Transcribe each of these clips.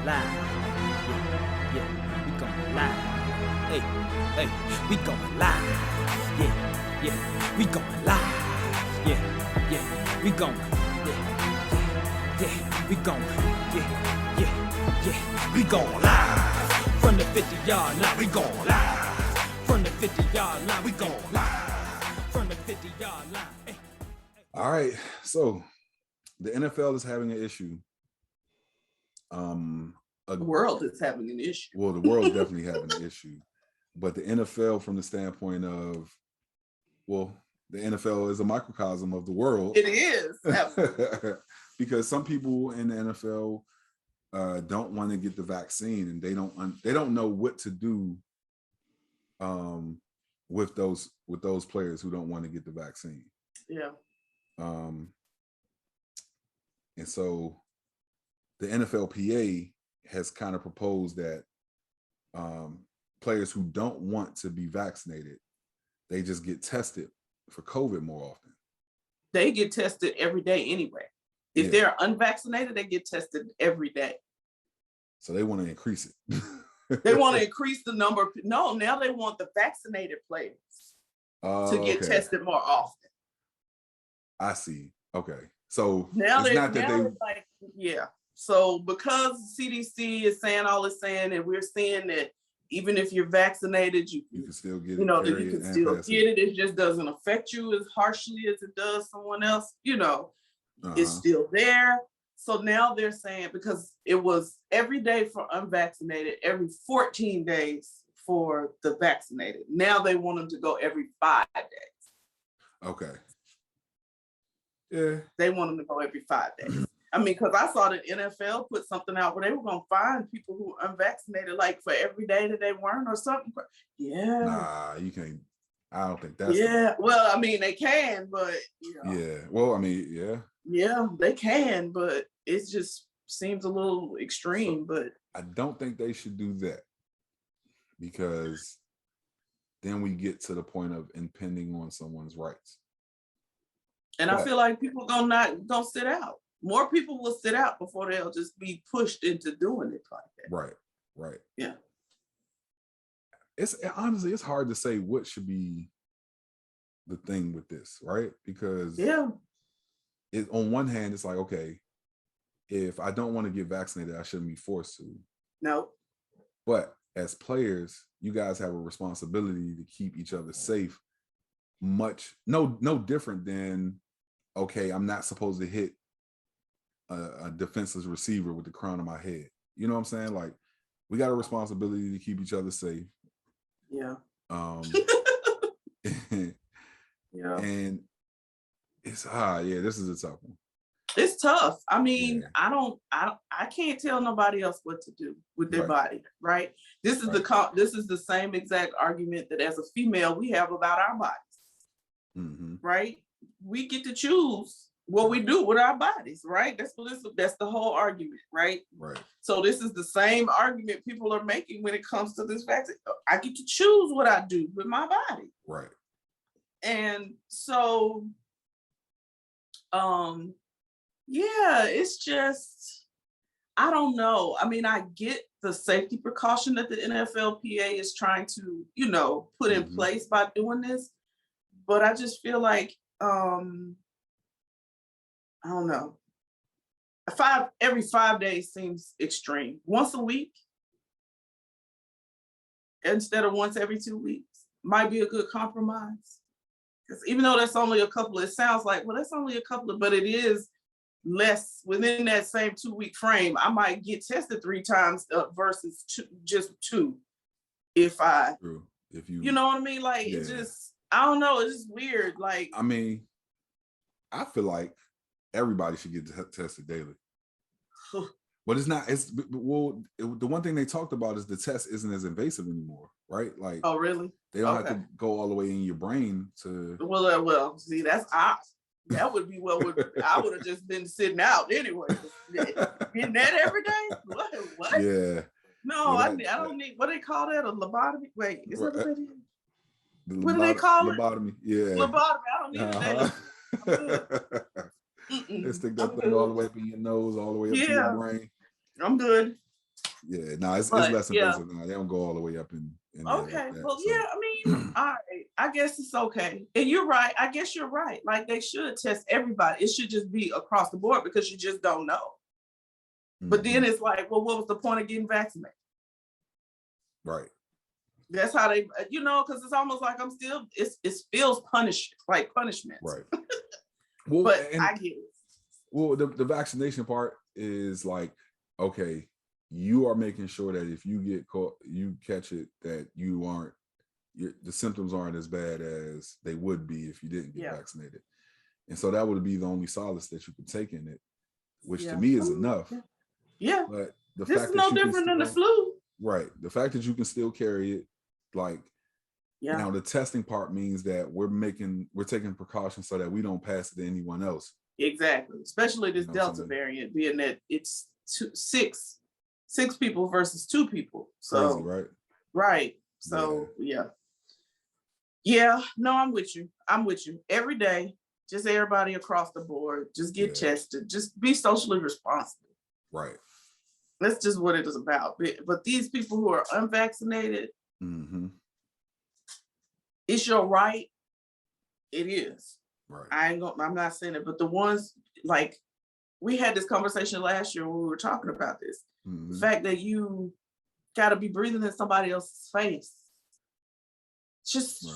live. Yeah, we going live. Hey, we going live. Yeah, we going live. Yeah, we going. Yeah, we going. Yeah, we going live. From the 50-yard line, we going live. From the 50-yard line, we going live. From the 50-yard line. Hey. All right, so the NFL is having an issue. The world is having an issue. Well, the world's definitely having an issue, but the NFL, from the standpoint of, well, the NFL is a microcosm of the world. It is, absolutely. Because some people in the NFL don't want to get the vaccine, and they don't know what to do with those players who don't want to get the vaccine. Yeah. And so the NFLPA has kind of proposed that players who don't want to be vaccinated, they just get tested for COVID more often. They get tested every day anyway. If they're unvaccinated, they get tested every day. So they want to increase it. They want to increase the number. No, now they want the vaccinated players to get tested more often. I see. Okay. So now it's they not that they like, yeah. So because CDC is saying all it's saying, and we're seeing that even if you're vaccinated, you can still get it. You know, that you can still get it. It just doesn't affect you as harshly as it does someone else. You know, it's still there. So now they're saying, because it was every day for unvaccinated, every 14 days for the vaccinated. Now they want them to go every 5 days. Okay. Yeah. They want them to go every 5 days. I mean, because I saw the NFL put something out where they were going to fine people who are unvaccinated, like for every day that they weren't or something. Yeah. Nah, you can't. I don't think that's. Yeah. Well, I mean, they can, but, you know. Yeah. Well, I mean, yeah. Yeah, they can, but it just seems a little extreme. But I don't think they should do that, because then we get to the point of impinging on someone's rights. And I feel like people gonna sit out. More people will sit out before they'll just be pushed into doing it like that. Right. Yeah. It's honestly, it's hard to say what should be the thing with this, right? Because on one hand, it's like, okay, if I don't want to get vaccinated, I shouldn't be forced to. No. But as players, you guys have a responsibility to keep each other safe. No different than, okay, I'm not supposed to hit a defenseless receiver with the crown of my head. You know what I'm saying? Like, we got a responsibility to keep each other safe. Yeah. Yeah. And it's this is a tough one. It's tough. I mean, I can't tell nobody else what to do with their body, right? This is the same exact argument that as a female we have about our bodies. Right? We get to choose what we do with our bodies, right? That's the whole argument, right? Right. So this is the same argument people are making when it comes to this vaccine. I get to choose what I do with my body. Right. And so it's just, I don't know. I mean, I get the safety precaution that the NFLPA is trying to, put in place by doing this, but I just feel like, I don't know. Every 5 days seems extreme. Once a week instead of once every 2 weeks might be a good compromise. Because even though that's only a couple, it sounds like, well, that's only a couple, but it is less within that same 2 week frame. I might get tested 3 times versus just 2. If you know what I mean? Like, it's just, I don't know. It's just weird. Like, I mean, I feel like everybody should get tested daily. But it's not, the one thing they talked about is the test isn't as invasive anymore, right? Like, oh, really? They don't have to go all the way in your brain to. Well, see, that's odd. That would be I would have just been sitting out anyway. Getting that every day? What? Yeah. No, I don't need, what do they call that? A lobotomy? Wait, is that what that is? What do they call it? Lobotomy, yeah. Lobotomy, I don't need that. They stick that thing all the way up in your nose, all the way up to your brain. I'm good. Yeah, no, it's less invasive now. They don't go all the way up in okay. Like Well, so. Yeah, I mean, all right. I guess it's okay. And you're right. I guess you're right. Like they should test everybody. It should just be across the board because you just don't know. But then it's like, well, what was the point of getting vaccinated? Right. That's how they, because it's almost like it feels punishment. Right. Well, but I get it. Well, the vaccination part is like, okay, you are making sure that if you get caught, you catch it, that the symptoms aren't as bad as they would be if you didn't get vaccinated. And so that would be the only solace that you could take in it, which to me is enough. Yeah. But the this fact is no different than the flu. Right. The fact that you can still carry it, like, now the testing part means that we're taking precautions so that we don't pass it to anyone else. Exactly. Especially this Delta variant, being that it's six people versus 2 people. So crazy, right? Right. So yeah. No, I'm with you. Every day, just everybody across the board, just get tested. Just be socially responsible. Right. That's just what it is about. But these people who are unvaccinated, it's your right. It is. Right. I'm not saying it, but the ones, like, we had this conversation last year when we were talking about this. The fact that you got to be breathing in somebody else's face. Just,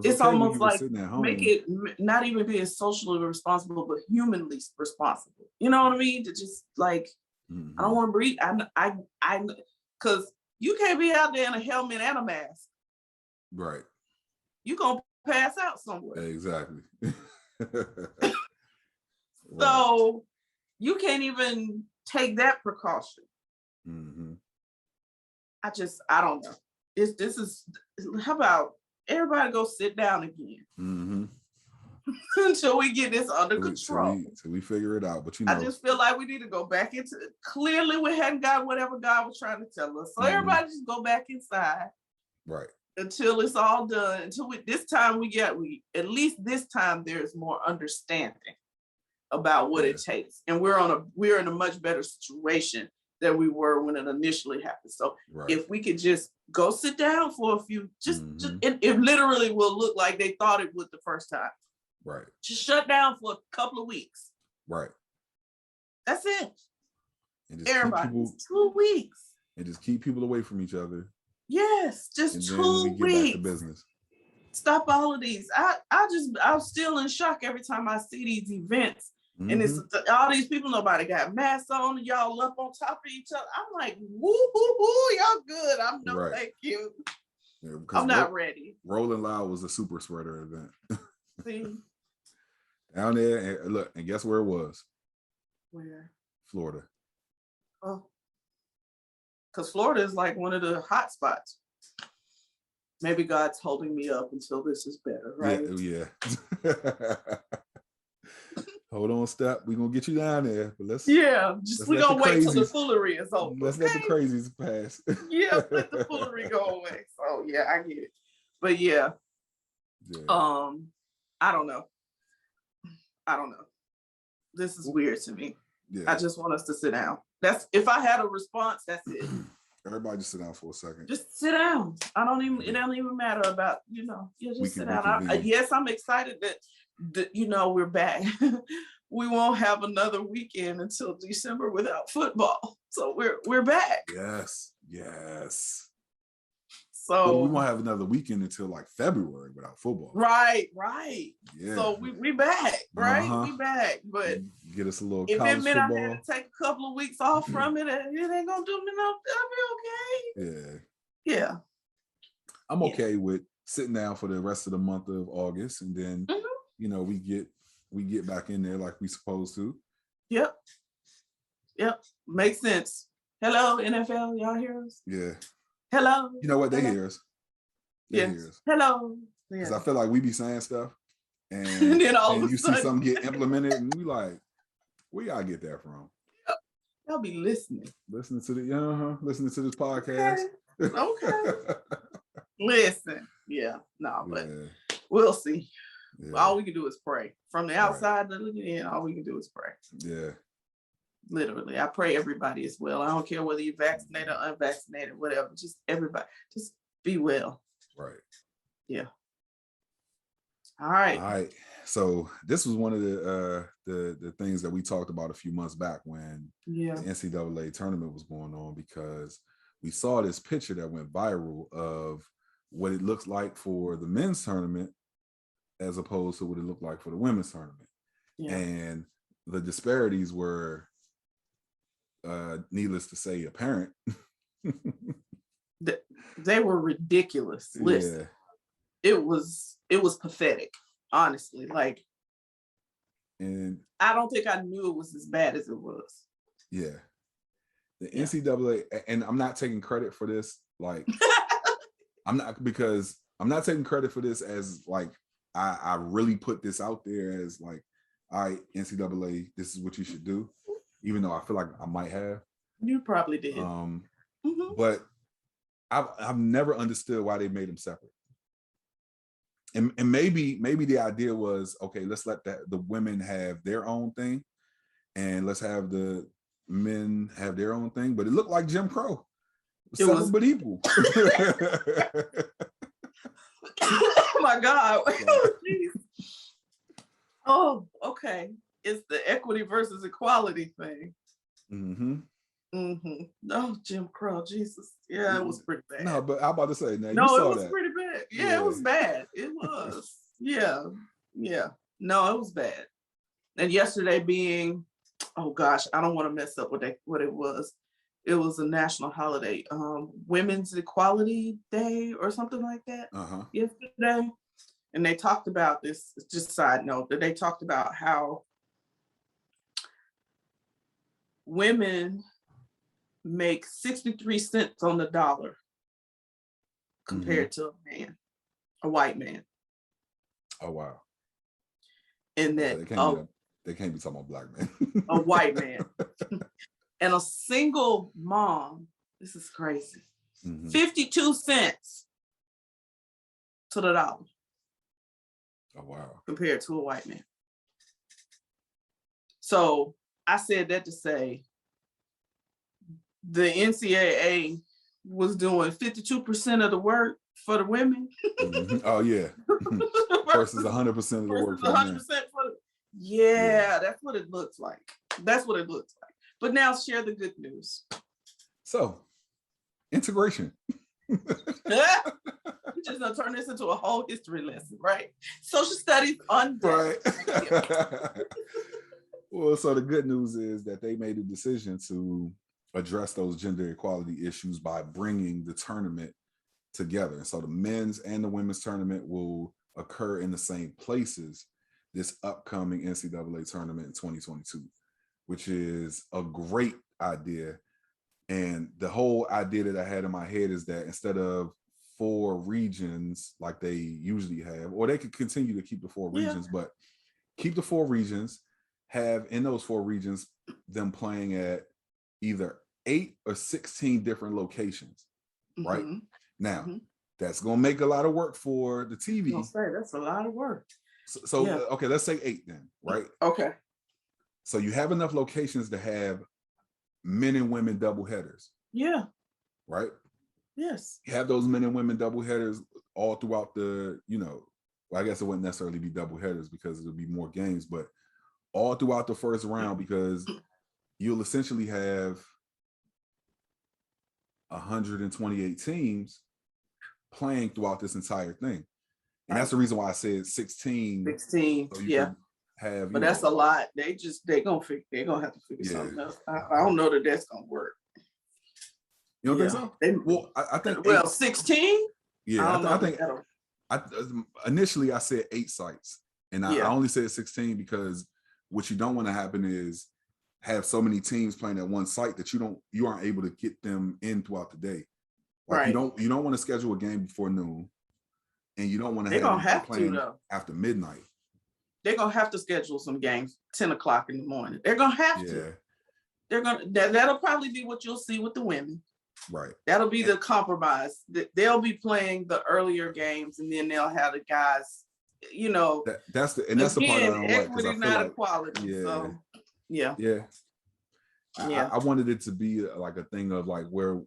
it's almost like make it not even being socially responsible, but humanly responsible. You know what I mean? To just like, I don't want to breathe. I because you can't be out there in a helmet and a mask. Right. You're going to pass out somewhere. Exactly. So you can't even take that precaution. I don't know. How about everybody go sit down again until we get this under control. Till we figure it out. But I just feel like we need to go back into it. Clearly we hadn't got whatever God was trying to tell us. So everybody just go back inside. Right. Until it's all done. Until at least this time there's more understanding about what it takes. And we're in a much better situation than we were when it initially happened. So if we could just go sit down for a few, it literally will look like they thought it would the first time. Right. Just shut down for a couple of weeks. Right. That's it. And everybody, 2 weeks. And just keep people away from each other. Yes, just 2 weeks. Back to business. Stop all of these. I'm still in shock every time I see these events. And it's all these people, nobody got masks on, and y'all up on top of each other. I'm like, woo, y'all good. Thank you. Yeah, I'm not ready. Rolling Loud was a super spreader event. See? Down there, and look, and guess where it was? Where? Florida. Oh. Because Florida is like one of the hot spots. Maybe God's holding me up until this is better, right? Yeah. Hold on, Steph. We're gonna get you down there. But we're gonna wait till the foolery is over. Let's let the crazies pass. Let the foolery go away. So I get it. But I don't know. This is weird to me. I just want us to sit down. That's if I had a response, that's it. Everybody just sit down for a second. Just sit down. It don't even matter about, just sit down. Yes, I'm excited that we're back. We won't have another weekend until December without football. So we're back. Yes. So we won't have another weekend until like February without football. Right. Yeah. So we back, right? We back. But get us a little if college it meant football. I had to take a couple of weeks off from it, it ain't gonna do me no. I'll be okay. Yeah. I'm okay with sitting down for the rest of the month of August, and then we get back in there like we supposed to. Yep. Makes sense. Hello, NFL, y'all hear us? Yeah. Hello. You know what? They hear us. Hello. Because I feel like we be saying stuff, and then and you see something get implemented, and we like, where y'all get that from? Y'all be listening. Listening to this podcast. Okay. Listen. But we'll see. All we can do is pray. From the outside looking in, all we can do is pray. Yeah. Literally. I pray everybody is well. I don't care whether you're vaccinated or unvaccinated, whatever. Just everybody, just be well. Right. Yeah. All right. All right. So this was one of the things that we talked about a few months back when the NCAA tournament was going on, because we saw this picture that went viral of what it looks like for the men's tournament as opposed to what it looked like for the women's tournament. Yeah. And the disparities were, needless to say, apparent. They were ridiculous. Listen, it was pathetic, honestly. Like, and I don't think I knew it was as bad as it was. Yeah. The NCAA, and I'm not taking credit for this, like, I'm not taking credit for this as like I really put this out there as like, all right, NCAA, this is what you should do, even though I feel like I might have. You probably did. But I've never understood why they made them separate. And maybe the idea was, okay, let's let the women have their own thing, and let's have the men have their own thing. But it looked like Jim Crow. It was but equal. Oh my God. Oh, okay. It's the equity versus equality thing. No, Jim Crow, Jesus. Yeah, it was pretty bad. No, but I'm about to say, now no, you saw it was pretty bad. Yeah, it was bad. It was. Yeah. No, it was bad. And yesterday being, oh gosh, I don't want to mess up what it was. It was a national holiday, Women's Equality Day or something like that. Yesterday, and they talked about this. Just a side note, that they talked about how women make 63 cents on the dollar compared to a white man. Oh wow! And that they can't be talking about black men. A white man. And a single mom, this is crazy, 52 cents to the dollar. Oh, wow. Compared to a white man. So I said that to say the NCAA was doing 52% of the work for the women. Oh, yeah. Versus 100% of the work for the men. Yeah, that's what it looks like. That's what it looks like. But now share the good news. So, integration. We're just gonna turn this into a whole history lesson, right? Social studies on deck. Right. Well, so the good news is that they made a decision to address those gender equality issues by bringing the tournament together. And so the men's and the women's tournament will occur in the same places this upcoming NCAA tournament in 2022. Which is a great idea. And the whole idea that I had in my head is that instead of 4 regions like they usually have, or they could continue to keep the 4 regions, but keep the 4 regions, have in those 4 regions them playing at either 8 or 16 different locations, right? Now, that's going to make a lot of work for the TV. That's a lot of work. So okay, let's say 8 then, right? Okay. So you have enough locations to have men and women double headers. Yeah. Right? Yes. You have those men and women double headers all throughout well, I guess it wouldn't necessarily be double headers because it'll be more games, but all throughout the first round, because you'll essentially have 128 teams playing throughout this entire thing. And that's the reason why I said 16. 16, so but that's a lot. They're gonna have to figure something else. I don't know that that's gonna work. You don't think so? I think 16. Yeah, I think initially I said 8 sites, and I only said 16 because what you don't want to happen is have so many teams playing at one site that you aren't able to get them in throughout the day. Like you don't want to schedule a game before noon, and you don't want to have them playing after midnight. They're gonna have to schedule some games 10 o'clock in the morning. They're gonna have to. They're gonna. That'll probably be what you'll see with the women. Right. That'll be the compromise. They'll be playing the earlier games, and then they'll have the guys. That's the part I don't like. Equity, not equality. Yeah. So, yeah. Yeah. I wanted it to be like a thing of like where,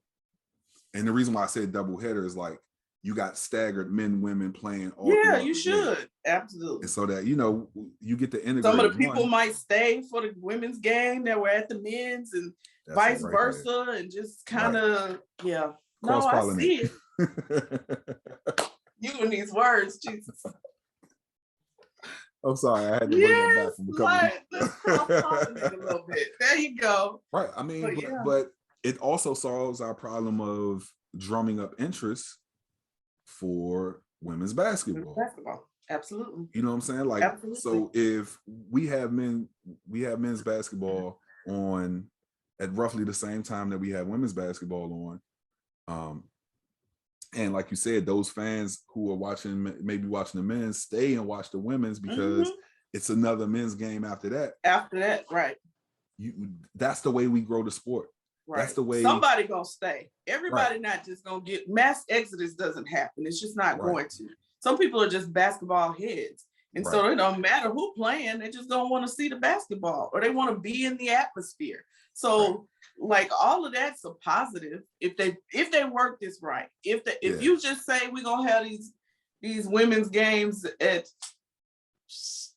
and the reason why I said doubleheader is like you got staggered men, women playing all yeah, you should. Absolutely. And so that, you know, you get to integrate. Some of the people might stay for the women's game that were at the men's and vice versa, and just kind of, yeah. No, I see it. You and these words, Jesus. I'm sorry, I had to bring that back from a couple a little bit. There you go. Right. I mean, but it also solves our problem of drumming up interest for women's basketball. Absolutely. You know what I'm saying? Like, absolutely. So if we have men's basketball on at roughly the same time that we have women's basketball on, and like you said, those fans who are maybe watching the men's stay and watch the women's because it's another men's game after that. After that, right. That's the way we grow the sport. Right. That's the way somebody gonna stay. Everybody not just gonna get mass exodus doesn't happen. It's just not going to. Some people are just basketball heads. And so it don't matter who playing, they just don't want to see the basketball or they want to be in the atmosphere. So like all of that's a positive if they work this right. If you just say we're gonna have these women's games at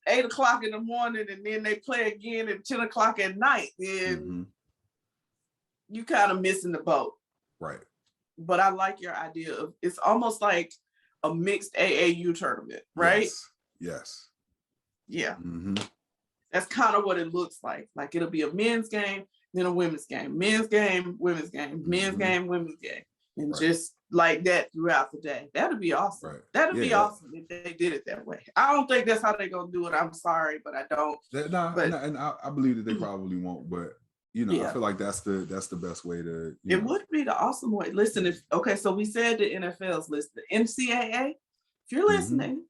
8 o'clock in the morning and then they play again at 10 o'clock at night, then you kind of missing the boat. Right. But I like your idea of it's almost like a mixed AAU tournament, right? Yes. Yeah. That's kind of what it looks like. Like it'll be a men's game, then a women's game, men's game, women's game, men's game, women's game. And just like that throughout the day. That'd be awesome. Right. That'd be awesome if they did it that way. I don't think that's how they're gonna do it. I'm sorry, but I don't. And I believe that they probably won't, but you know, I feel like that's the best way to. It would be the awesome way. Listen, so we said the NFL's list, the NCAA. If you're listening,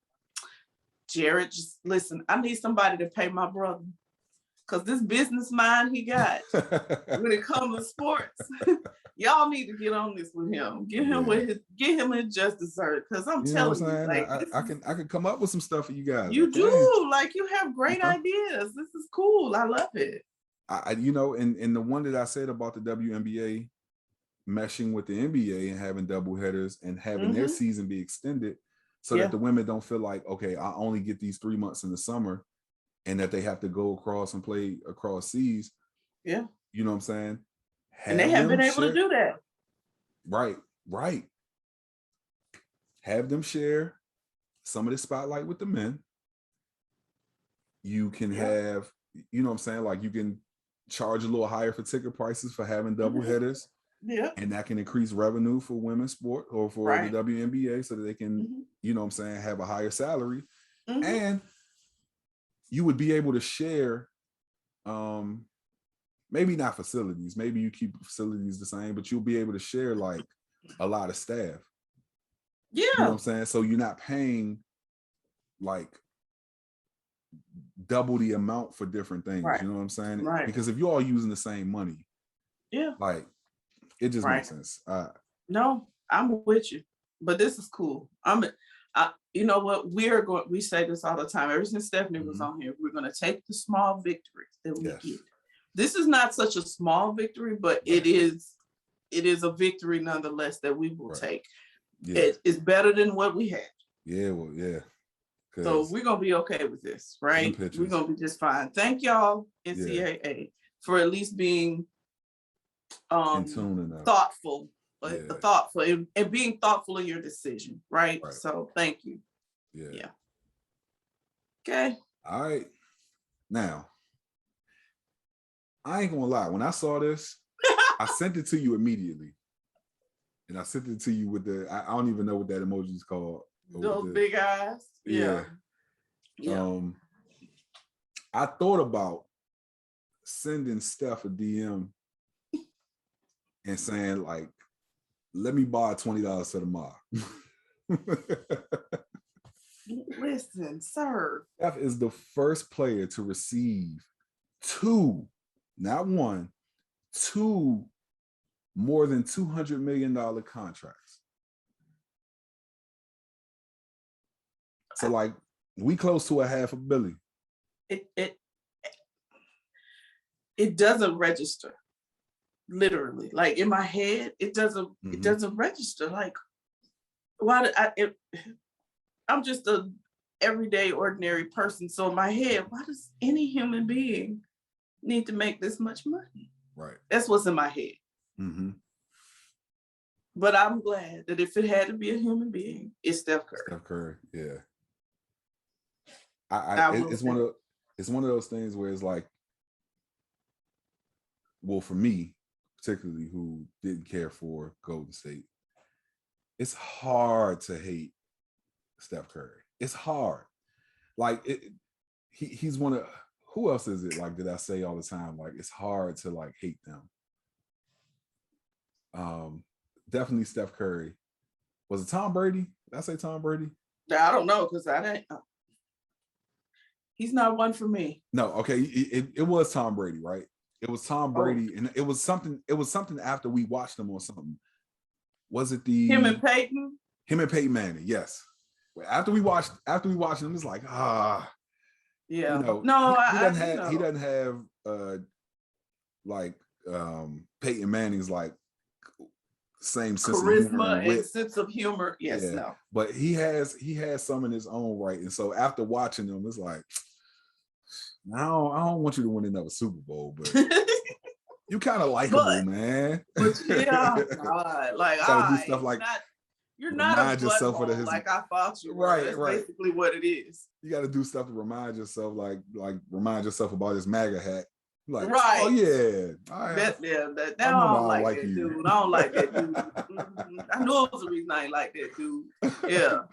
Jarrett, just listen. I need somebody to pay my brother because this business mind he got when it comes to sports, y'all need to get on this with him. Get him his just dessert because I'm telling you, like I can come up with some stuff for you guys. You do like you have great ideas. This is cool. I love it. You know, and the one that I said about the WNBA meshing with the NBA and having double headers and having their season be extended so that the women don't feel like, okay, I only get these 3 months in the summer and that they have to go across and play across seas. Yeah. You know what I'm saying? And they haven't been able to do that. Right. Have them share some of the spotlight with the men. You can have, you know what I'm saying? Like you can charge a little higher for ticket prices for having double headers. Yeah. And that can increase revenue for women's sport or for the WNBA so that they can, you know what I'm saying, have a higher salary. And you would be able to share, maybe not facilities, maybe you keep facilities the same, but you'll be able to share like a lot of staff. Yeah. You know what I'm saying? So you're not paying like double the amount for different things. You know what I'm saying? Right. Because if you're all using the same money, like it just makes sense. No, I'm with you, but this is cool. You know what? We say this all the time. Ever since Stephanie was on here, we're going to take the small victories that we get. This is not such a small victory, but it is a victory nonetheless that we will take. It's better than what we had. Yeah, well, yeah. So we're going to be okay with this, right? We're going to be just fine. Thank y'all, NCAA, for at least being thoughtful, and being thoughtful in your decision, right? So thank you. Yeah. Okay. All right. Now, I ain't gonna lie. When I saw this, I sent it to you immediately. And I sent it to you with I don't even know what that emoji is called. Those big eyes. Yeah. I thought about sending Steph a DM and saying, like, let me borrow $20 for the mob. Listen, sir. Steph is the first player to receive 2, not 1, 2 more than $200 million contracts. So like we close to $500 million. It doesn't register. literally. Like in my head, it doesn't register. Like, why did I'm just a everyday ordinary person. So in my head, why does any human being need to make this much money? Right. That's what's in my head. Mm-hmm. But I'm glad that if it had to be a human being, it's Steph Curry. Steph Curry, yeah. It's one of those things where it's like, well, for me, particularly who didn't care for Golden State, it's hard to hate Steph Curry. It's hard. Like he's one of, who else is it like that I say all the time? Like it's hard to like hate them. Definitely Steph Curry. Was it Tom Brady? Did I say Tom Brady? I don't know because I didn't. He's not one for me. No, okay. It was Tom Brady, right? It was Tom Brady, and it was something after we watched him on something. Was it him and Peyton? Him and Peyton Manning, yes. After we watched him, it's like, yeah. You know, no, he doesn't have like Peyton Manning's like same sense charisma of humor and sense of humor. Yes, yeah. no. But he has some in his own right. And so after watching him, it's like, I don't want you to win another Super Bowl, but you kind of likable, man. But yeah, God, like do stuff like you're not a yourself of like I thought you were. Right, That's right. basically what it is. You got to do stuff to remind yourself, like remind yourself about his MAGA hat. Like, right. Oh yeah. I don't like that dude. I don't like that dude. I know it was the reason I ain't like that dude. Yeah.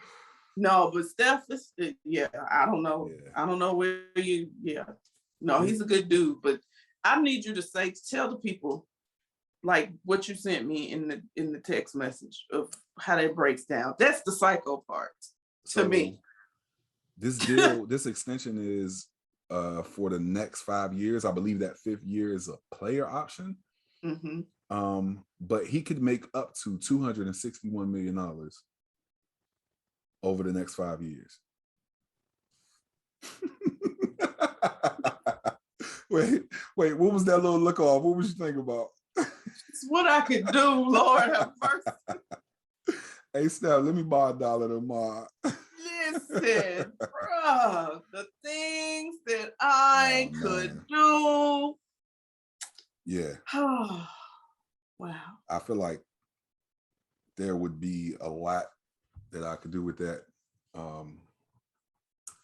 No, but Steph is, yeah, I don't know. Yeah. I don't know where you, yeah. No, he's a good dude, but I need you to tell the people like what you sent me in the text message of how that breaks down. That's the psycho part to me. This deal, this extension is for the next 5 years. I believe that 5th year is a player option. Mm-hmm. But he could make up to $261 million over the next 5 years. Wait, what was that little look off? What was you thinking about? It's what I could do, Lord have mercy. Hey, Steph, let me borrow $1 tomorrow. Listen, bro, the things that I could do. Yeah. Oh, wow. I feel like there would be a lot that I could do with that.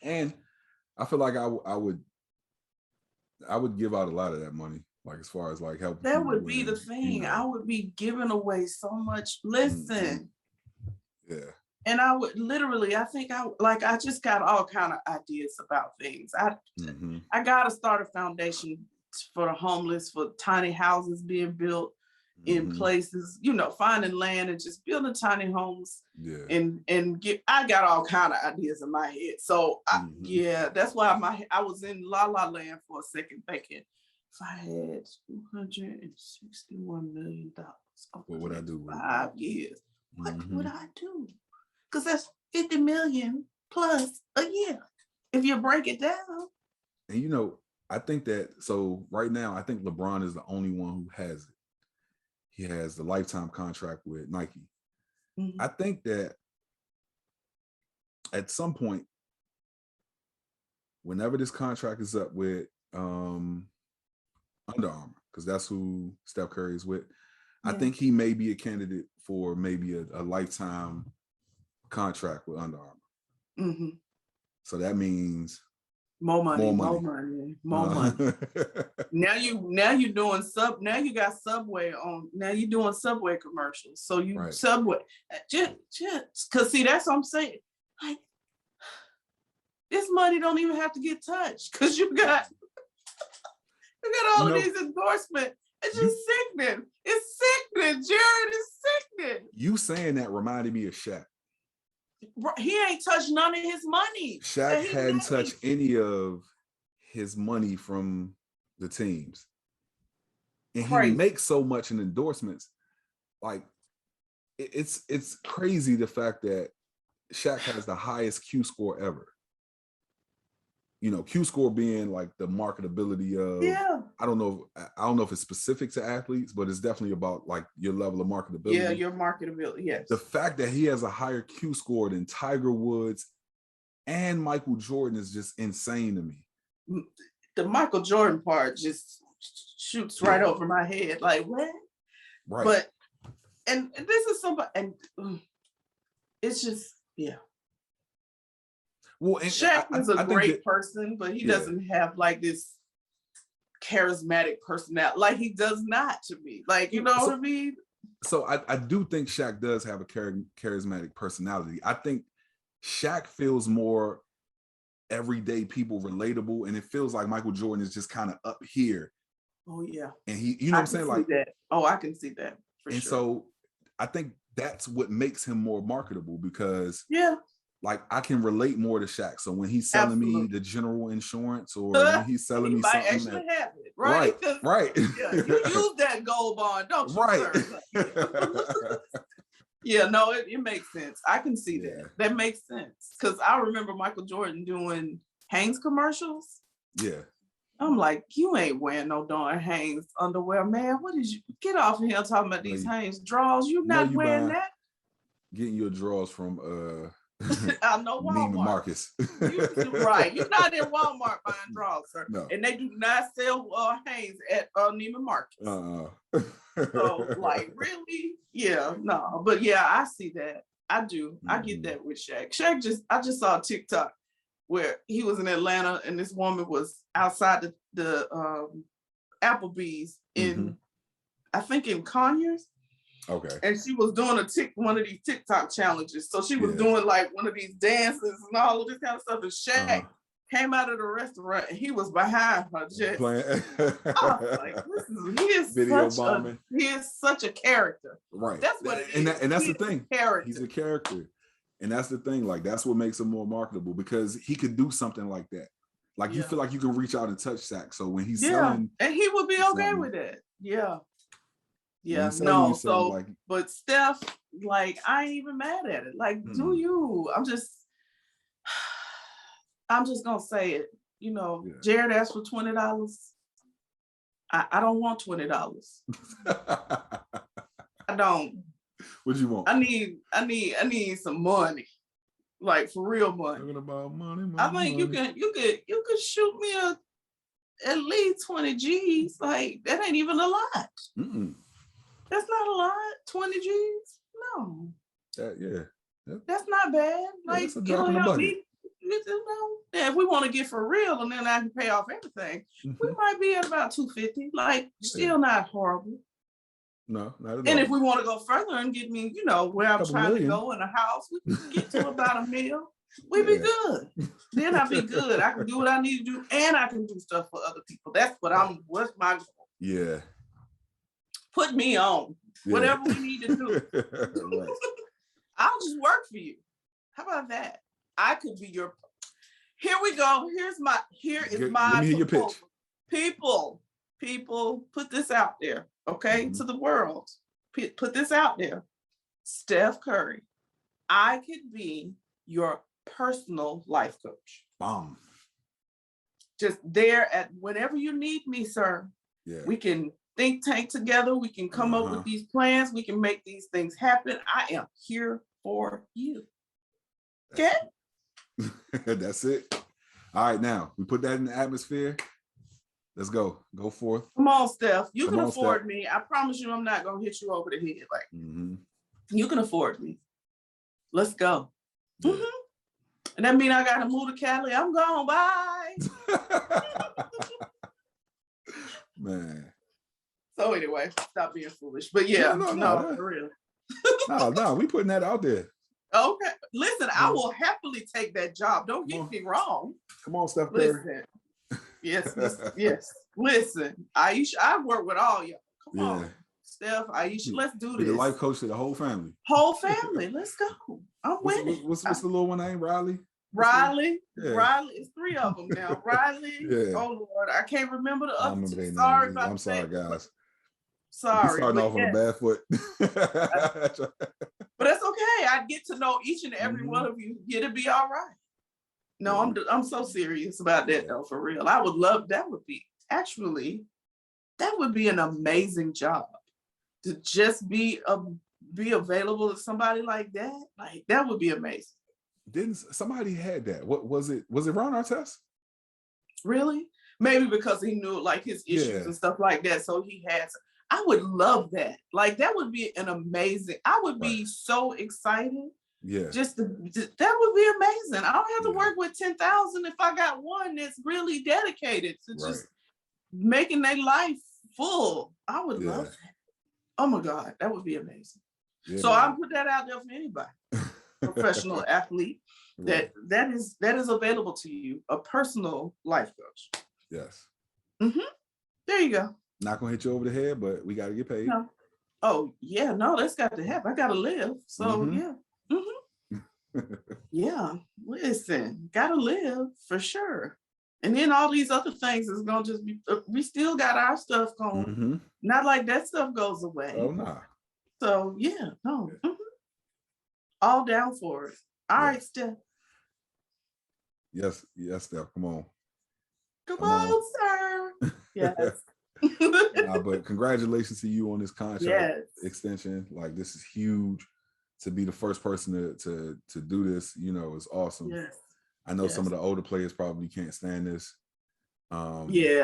And I feel like I would give out a lot of that money, like as far as like helping. That would be the thing. You know. I would be giving away so much. Listen. Mm-hmm. Yeah. And I would literally, I just got all kind of ideas about things. I got to start a foundation for the homeless, for tiny houses being built in places, finding land and just building tiny homes. Yeah. I got all kind of ideas in my head. So that's why I was in La La Land for a second thinking, if I had $261 million, what would I do? 5 years. What would I do? Because that's 50 million plus a year if you break it down. And I think that, so right now, I think LeBron is the only one who has it. He has the lifetime contract with Nike. Mm-hmm. I think that at some point, whenever this contract is up with Under Armour, because that's who Steph Curry is with, I think he may be a candidate for maybe a lifetime contract with Under Armour. Mm-hmm. So that means more money. Now you doing now you got Subway on. Now you're doing Subway commercials. So you Subway just because see that's what I'm saying. Like this money don't even have to get touched because you got all of these endorsements. It's just sickening. It's sickening, Jarrett. It's sickening. You saying that reminded me of Shaq. He ain't touched none of his money. Shaq hadn't touched any of his money from the teams. And he makes so much in endorsements. Like, it's crazy the fact that Shaq has the highest Q score ever. Q score being like the marketability of, I don't know if it's specific to athletes, but it's definitely about like your level of marketability. Yeah, your marketability, yes. The fact that he has a higher Q score than Tiger Woods and Michael Jordan is just insane to me. The Michael Jordan part just shoots right over my head. Like, what? Right. But, and this is somebody, and it's just, yeah. Well, Shaq is a great person, but he doesn't have like this charismatic personality. Like, he does not to me. Like, you know what I mean? So I do think Shaq does have a charismatic personality. I think Shaq feels more everyday people relatable, and it feels like Michael Jordan is just kind of up here. Oh yeah. And he, you know what I'm saying? Like that. Oh, I can see that for sure. And so I think that's what makes him more marketable, because like I can relate more to Shaq. So when he's selling me the general insurance, or when he's selling me something actually have it, right? Right. Yeah, you use that gold bond, don't you? Right. Yeah, no, it makes sense. I can see that. That makes sense. Because I remember Michael Jordan doing Hanes commercials. Yeah. I'm like, you ain't wearing no darn Hanes underwear, man. What is you? Get off of here talking about these Hanes drawers. You not wearing that? Getting your drawers from I know Walmart. Neiman Marcus. Right. You're not in Walmart buying drawers, sir. No. And they do not sell Hanes at Neiman Marcus. So, like, really? Yeah, no. But yeah, I see that. I do. I get that with Shaq. I just saw a TikTok where he was in Atlanta and this woman was outside the Applebee's in, I think in Conyers. Okay. And she was doing one of these TikTok challenges. So she was doing like one of these dances and all of this kind of stuff. And Shaq came out of the restaurant and he was behind her just playing. I was like, he is such a character. Right. That's what it is. And that's the thing. He's a character. And that's the thing. Like, that's what makes him more marketable, because he could do something like that. Like, you feel like you can reach out and touch Shaq. So when he's selling, and he would be okay with it. Yeah. Yeah. No. So, like, but Steph, like, I ain't even mad at it. Like, do you? I'm just gonna say it. You know, Jarrett asked for $20. I don't want $20. I don't. What you want? I need some money, like for real money. Talking about money. I think you could shoot me at least 20 G's. Like, that ain't even a lot. That's not a lot. 20 G's? No. That's not bad. Like, that's a drop in the bucket. If we want to get for real, and then I can pay off everything, we might be at about 250. Like, still not horrible. No, not at all. And if we want to go further and get me, where I'm trying to go in a house, we can get to about $1 million. We'd be good. Then I'd be good. I can do what I need to do, and I can do stuff for other people. That's what's my goal. Yeah. Put me on. Whatever we need to do. Right. I'll just work for you. How about that? I could be your. Here we go. Here is my let me hear your pitch. People, put this out there, okay, to the world. Put this out there. Steph Curry, I could be your personal life coach. Bomb. Just there at whenever you need me, sir. Yeah. We can think tank together. We can come up with these plans. We can make these things happen. I am here for you. Okay? That's it. All right, now we put that in the atmosphere. Let's go. Go forth. Come on, Steph. You can afford me. I promise you, I'm not gonna hit you over the head. Like, you can afford me. Let's go. Yeah. And that means I gotta move to Cali. I'm gone. Bye. Man. So anyway, stop being foolish. But yeah, no, for real. no, we putting that out there. Okay. Listen, I will happily take that job. Don't get me wrong. Come on, Steph Curry. Listen. Yes. Listen, Aisha, I work with all y'all. Come on. Steph, Aisha, let's do this. Be the life coach to the whole family. Let's go. I'm winning. What's the little one name? Riley? Riley. It's 3 of them now. Riley. Oh Lord, I can't remember the other two. Sorry about that. I'm sorry, guys. Sorry. Starting off on a bad foot. But that's okay. I get to know each and every one of you. It'll be all right. No, I'm so serious about that though, for real. I would love that would be an amazing job to just be available to somebody like that. Like that would be amazing. Didn't somebody had that? What was it? Was it Ron Artest? Really? Maybe because he knew like his issues and stuff like that. So he has. I would love that. Like that would be an amazing. I would be so excited. Yeah. That would be amazing. I don't have to work with 10,000 if I got one that's really dedicated to just making their life full. I would love that. Oh my God, that would be amazing. Yeah, so I'll put that out there for anybody, professional athlete, that is available to you, a personal life coach. Yes. There you go. Not gonna hit you over the head, but we got to get paid. No. Oh yeah, no, that's got to happen. I got to live. So yeah. Yeah, listen, gotta live for sure. And then all these other things is gonna just be, we still got our stuff going. Not like that stuff goes away. Oh no. So yeah, no. All down for it. All right, Steph. Yes, Steph, come on. Come on, sir. Yes. But congratulations to you on this contract extension. Like this is huge. To be the first person to do this, you know, is awesome. Yes. I know some of the older players probably can't stand this. They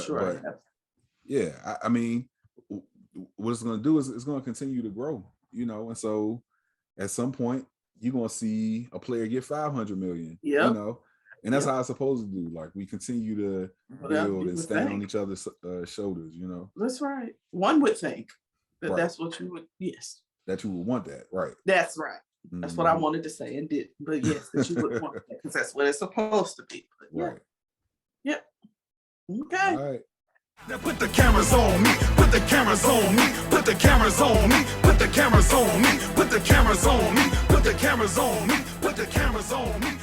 sure have. Yeah, I mean, what it's going to do is it's going to continue to grow, you know, and so at some point you're going to see a player get 500 million, you know, and that's how it's supposed to do. Like we continue to build and stand on each other's shoulders, you know. That's right. One would think that that's what you would, that you would want that, right? That's right. That's what I wanted to say and did. But yes, that you would want that because that's what it's supposed to be. But, right. Yep. Okay. All right. Now put the cameras on me. Put the cameras on me. Put the cameras on me. Put the cameras on me. Put the cameras on me. Put the cameras on me. Put the cameras on me.